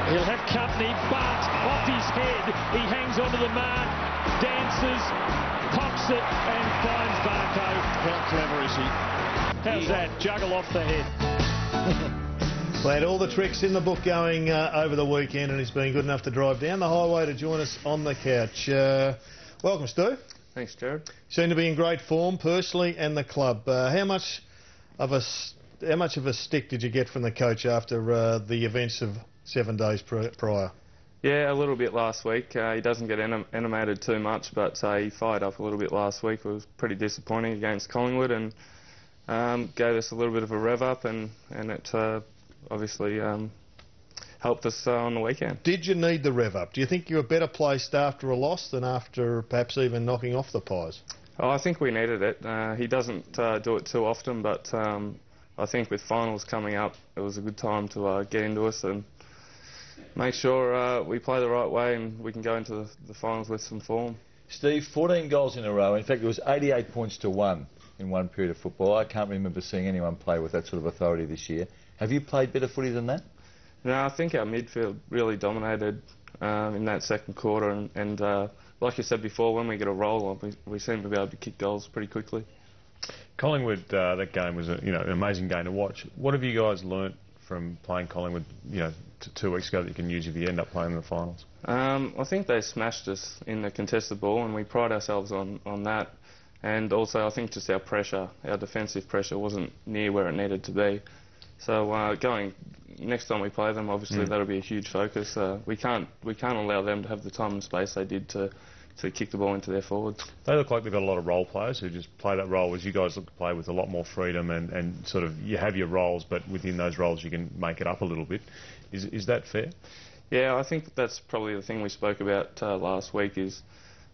He'll have company, but off his head, he hangs onto the mark, dances, pops it, and finds Barco. How clever is he? How's that? Juggle off the head. Well, had all the tricks in the book going over the weekend, and he's been good enough to drive down the highway to join us on the couch. Welcome, Stu. Thanks, Jared. Seem to be in great form, personally and the club. How much of a stick did you get from the coach after the events of 7 days prior? Yeah, a little bit last week. He doesn't get animated too much, but he fired up a little bit last week. It was pretty disappointing against Collingwood, and gave us a little bit of a rev up, and it obviously helped us on the weekend. Did you need the rev up? Do you think you were better placed after a loss than after perhaps even knocking off the Pies? Oh, I think we needed it. He doesn't do it too often, but I think with finals coming up, it was a good time to get into us and make sure we play the right way and we can go into the finals with some form. Steve, 14 goals in a row. In fact, it was 88 points to 1 in one period of football. I can't remember seeing anyone play with that sort of authority this year. Have you played better footy than that? No, I think our midfield really dominated in that second quarter, and like you said before, when we get a roll on, we seem to be able to kick goals pretty quickly. Collingwood, that game was an amazing game to watch. What have you guys learnt from playing Collingwood 2 weeks ago that you can use if you end up playing in the finals? I think they smashed us in the contested ball, and we pride ourselves on that. And also, I think just our pressure, our defensive pressure, wasn't near where it needed to be. So next time we play them, obviously that'll be a huge focus. We can't allow them to have the time and space they did to kick the ball into their forwards. They look like they've got a lot of role players who just play that role, as you guys look to play with a lot more freedom and sort of you have your roles, but within those roles you can make it up a little bit. Is that fair? Yeah, I think that's probably the thing we spoke about last week is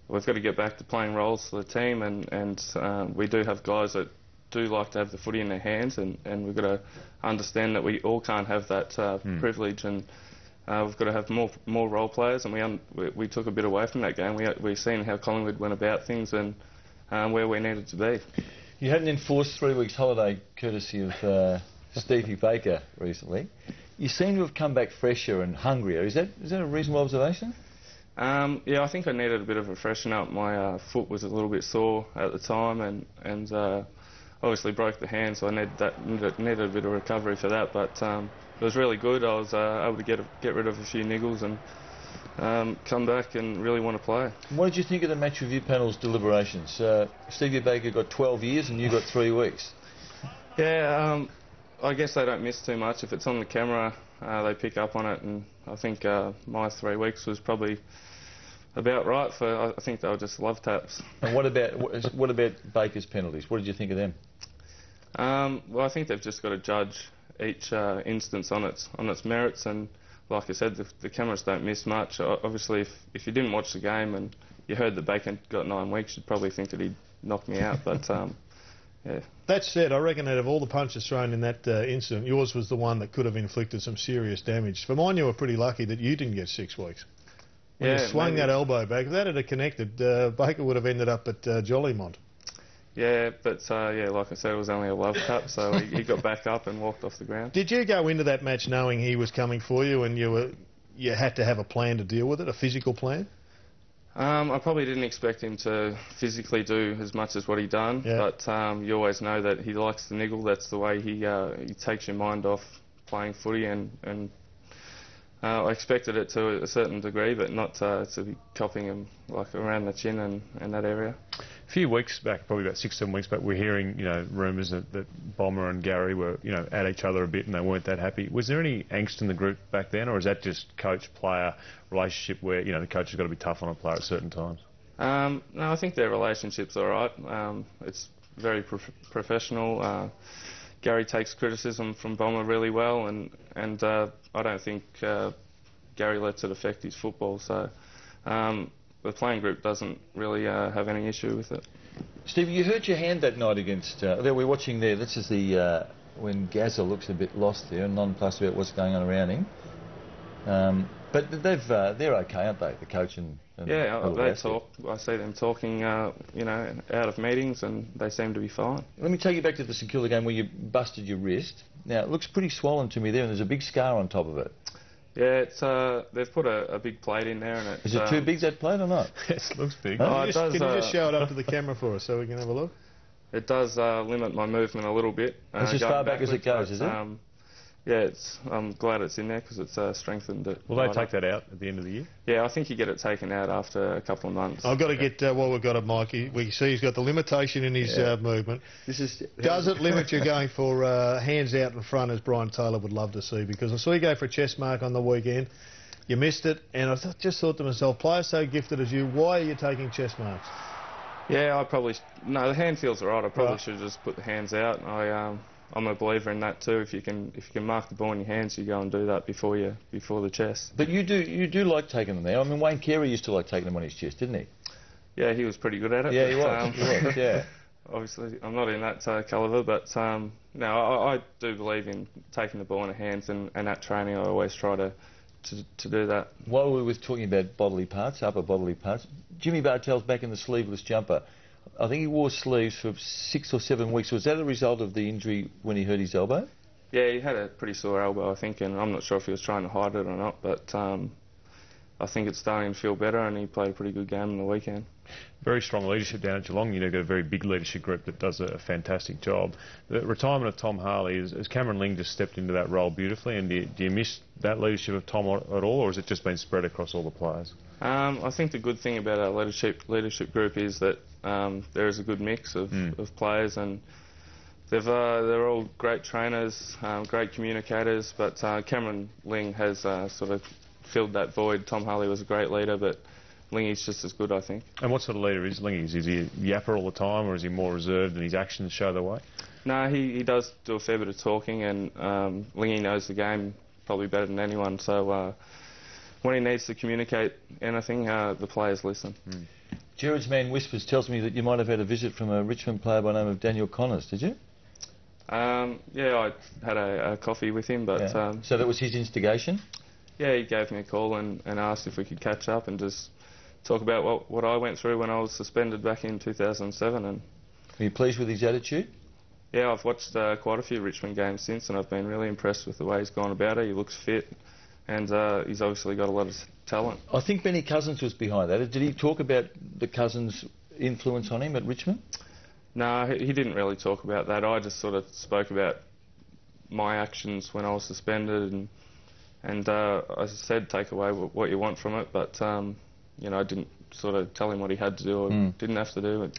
we've got to get back to playing roles for the team, and we do have guys that do like to have the footy in their hands, and we've got to understand that we all can't have that privilege, and we've got to have more role players, and we took a bit away from that game. We've seen how Collingwood went about things and where we needed to be. You had an enforced 3 weeks holiday courtesy of Stevie Baker recently. You seem to have come back fresher and hungrier. Is that a reasonable observation? Yeah, I think I needed a bit of a freshen up. My foot was a little bit sore at the time, and obviously broke the hand, so I needed a bit of recovery for that. But it was really good. I was able to get rid of a few niggles and come back and really want to play. What did you think of the match review panel's deliberations? Stevie Baker got 12 years and you got 3 weeks. Yeah, I guess they don't miss too much. If it's on the camera, they pick up on it, and I think my 3 weeks was probably about right. I think they were just love taps. And what about Baker's penalties? What did you think of them? Well, I think they've just got to judge each instance on its merits, and like I said, the cameras don't miss much. Obviously, if you didn't watch the game and you heard that Baker got 9 weeks, you'd probably think that he'd knock me out. But yeah. That said, I reckon out of all the punches thrown in that incident, yours was the one that could have inflicted some serious damage. For mine, you were pretty lucky that you didn't get 6 weeks. When you swung that elbow back, if that had connected, Baker would have ended up at Jollymont. Yeah, but like I said, it was only a love tap, so he got back up and walked off the ground. Did you go into that match knowing he was coming for you, and you had to have a plan to deal with it, a physical plan? I probably didn't expect him to physically do as much as what he done, but you always know that he likes to niggle. That's the way he takes your mind off playing footy, and I expected it to a certain degree, but not to be copping him like around the chin and that area. A few weeks back, probably about 6 or 7 weeks back, we're hearing rumours that Bomber and Gary were at each other a bit and they weren't that happy. Was there any angst in the group back then, or is that just coach-player relationship where the coach has got to be tough on a player at certain times? No, I think their relationship's all right. It's very professional. Gary takes criticism from Bomber really well, and I don't think Gary lets it affect his football. So the playing group doesn't really have any issue with it. Stevie, you hurt your hand that night against... we're watching there. This is the when Gazza looks a bit lost there and nonplussed about what's going on around him. But they're okay, aren't they? The coach and yeah, they talk. I see them talking, out of meetings, and they seem to be fine. Let me take you back to the St Kilda game where you busted your wrist. Now, it looks pretty swollen to me there, and there's a big scar on top of it. Yeah, it's they've put a big plate in there, and it Is it too big, that plate, or not? It looks big. Huh? Can you just show it up to the camera for us so we can have a look? It does limit my movement a little bit. It's as far back as it goes, is it? Yeah, I'm glad it's in there because it's strengthened it. Will they take that out at the end of the year? Yeah, I think you get it taken out after a couple of months. I've got to get while we've got it, Mikey. We see he's got the limitation in his movement. Does it limit you going for hands out in front, as Brian Taylor would love to see? Because I saw you go for a chest mark on the weekend. You missed it, and I just thought to myself, players so gifted as you, why are you taking chest marks? Yeah, the hand feels alright. I probably should have just put the hands out. I'm a believer in that too. If you can mark the ball in your hands, you go and do that before the chest. But you do like taking them there. I mean, Wayne Carey used to like taking them on his chest, didn't he? Yeah, he was pretty good at it. Yeah, he was. Yeah. Obviously, I'm not in that calibre, but no, I do believe in taking the ball in the hands, and at training I always try to do that. While we were talking about bodily parts, upper bodily parts, Jimmy Bartell's back in the sleeveless jumper. I think he wore sleeves for 6 or 7 weeks. Was that a result of the injury when he hurt his elbow? Yeah, he had a pretty sore elbow, I think, and I'm not sure if he was trying to hide it or not, but I think it's starting to feel better, and he played a pretty good game on the weekend. Very strong leadership down at Geelong. You've got a very big leadership group that does a fantastic job. The retirement of Tom Harley, has Cameron Ling just stepped into that role beautifully, and do you miss that leadership of Tom at all, or has it just been spread across all the players? I think the good thing about our leadership group is that there is a good mix of players, and they're all great trainers, great communicators, but Cameron Ling has sort of filled that void. Tom Harley was a great leader, but Lingy's just as good, I think. And what sort of leader is Lingy? Is he a yapper all the time, or is he more reserved and his actions show the way? No, he does do a fair bit of talking, and Lingy knows the game probably better than anyone, so when he needs to communicate anything, the players listen. Gerard's Man Whispers tells me that you might have had a visit from a Richmond player by the name of Daniel Connors, did you? Yeah, I had a coffee with him, but... so that was his instigation? Yeah, he gave me a call and asked if we could catch up and just talk about what I went through when I was suspended back in 2007. And are you pleased with his attitude? Yeah, I've watched quite a few Richmond games since, and I've been really impressed with the way he's gone about it. He looks fit, and he's obviously got a lot of talent. I think Benny Cousins was behind that. Did he talk about the Cousins' influence on him at Richmond? No, he didn't really talk about that. I just sort of spoke about my actions when I was suspended, and I said take away what you want from it, but you know, I didn't sort of tell him what he had to do or didn't have to do.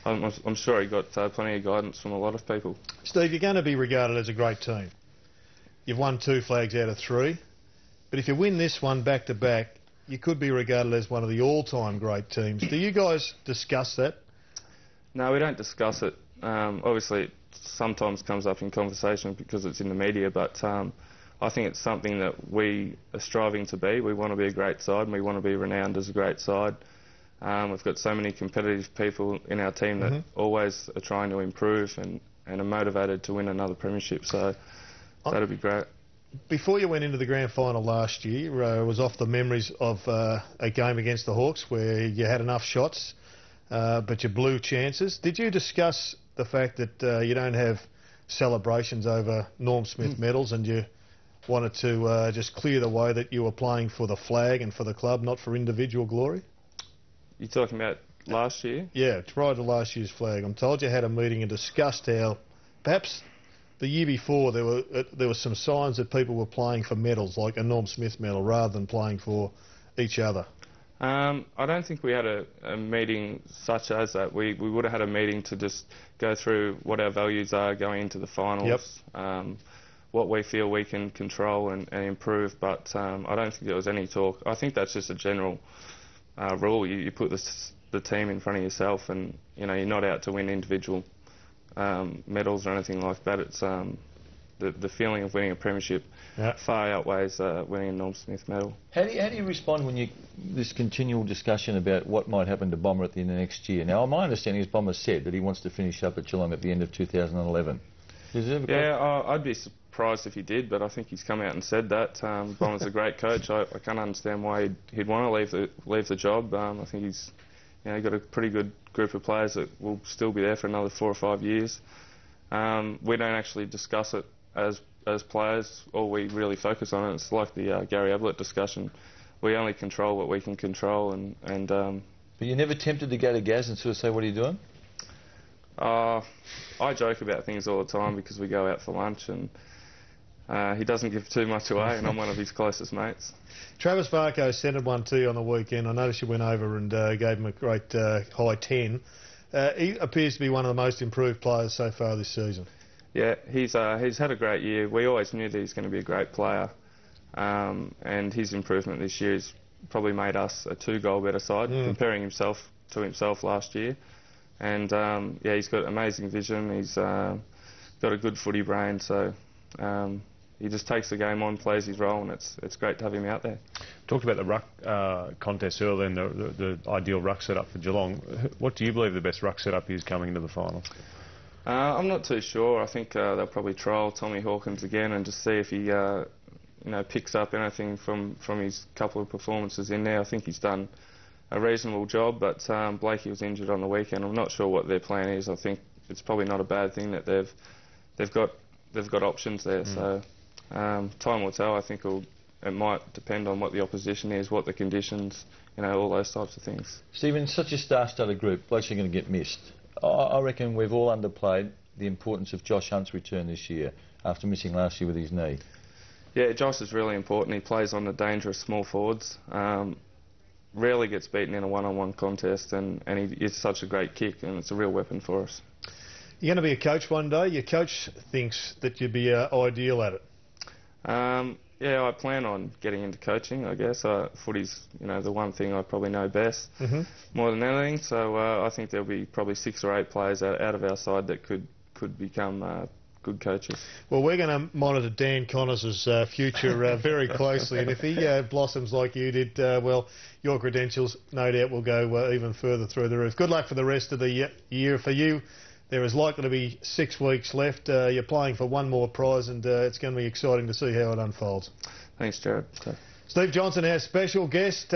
I'm sure he got plenty of guidance from a lot of people. Steve, you're going to be regarded as a great team. You've won 2 flags out of 3, but if you win this one back to back, you could be regarded as one of the all-time great teams. Do you guys discuss that? No, we don't discuss it. Obviously, it sometimes comes up in conversation because it's in the media, but I think it's something that we are striving to be. We want to be a great side, and we want to be renowned as a great side. We've got so many competitive people in our team that always are trying to improve and are motivated to win another premiership, so that'd be great. Before you went into the grand final last year, it was off the memories of a game against the Hawks where you had enough shots, but you blew chances. Did you discuss the fact that you don't have celebrations over Norm Smith medals, and you wanted to just clear the way that you were playing for the flag and for the club, not for individual glory? You're talking about last year? Yeah, prior to last year's flag. I'm told you had a meeting and discussed how perhaps the year before there were some signs that people were playing for medals, like a Norm Smith medal, rather than playing for each other. I don't think we had a meeting such as that. We would have had a meeting to just go through what our values are going into the finals, what we feel we can control and improve, but I don't think there was any talk. I think that's just a general rule. You put the team in front of yourself, and you know, you're not out to win individual medals or anything like that. It's the feeling of winning a premiership far outweighs winning a Norm Smith medal. How do you respond when this continual discussion about what might happen to Bomber at the end of next year? Now, my understanding is Bomber said that he wants to finish up at Geelong at the end of 2011. I'd be surprised if he did, but I think he's come out and said that. Bomber's a great coach. I can't understand why he'd want to leave the job. I think he's got a pretty good group of players that will still be there for another 4 or 5 years. We don't actually discuss it as as players, all we really focus on, it's like the Gary Ablett discussion. We only control what we can control, and But you're never tempted to go to Gaz and sort of say, what are you doing? I joke about things all the time because we go out for lunch, and he doesn't give too much away, and I'm one of his closest mates. Travis Varco centred one to you on the weekend. I noticed you went over and gave him a great high 10. He appears to be one of the most improved players so far this season. Yeah, he's had a great year. We always knew that he's going to be a great player, and his improvement this year has probably made us a 2-goal better side, comparing himself to himself last year. And yeah, he's got amazing vision. He's got a good footy brain, so he just takes the game on, plays his role, and it's great to have him out there. Talked about the ruck contest earlier and the ideal ruck setup for Geelong. What do you believe the best ruck setup is coming into the final? I'm not too sure. I think they'll probably trial Tommy Hawkins again and just see if he picks up anything from his couple of performances in there. I think he's done a reasonable job, but Blakey was injured on the weekend. I'm not sure what their plan is. I think it's probably not a bad thing that they've got options there. So time will tell. I think it might depend on what the opposition is, what the conditions, all those types of things. Stephen, such a star-studded group, blokes are going to get missed. I reckon we've all underplayed the importance of Josh Hunt's return this year after missing last year with his knee. Yeah, Josh is really important. He plays on the dangerous small forwards. Rarely gets beaten in a one-on-one contest, and he is such a great kick, and it's a real weapon for us. You're going to be a coach one day. Your coach thinks that you'd be ideal at it. Yeah, I plan on getting into coaching, I guess. Footy's, the one thing I probably know best, more than anything. So I think there'll be probably 6 or 8 players out of our side that could become good coaches. Well, we're going to monitor Dan Connors' future very closely, and if he blossoms like you did, well, your credentials, no doubt, will go even further through the roof. Good luck for the rest of the year for you. There is likely to be 6 weeks left. You're playing for one more prize, and it's going to be exciting to see how it unfolds. Thanks, Jared. Steve Johnson, our special guest.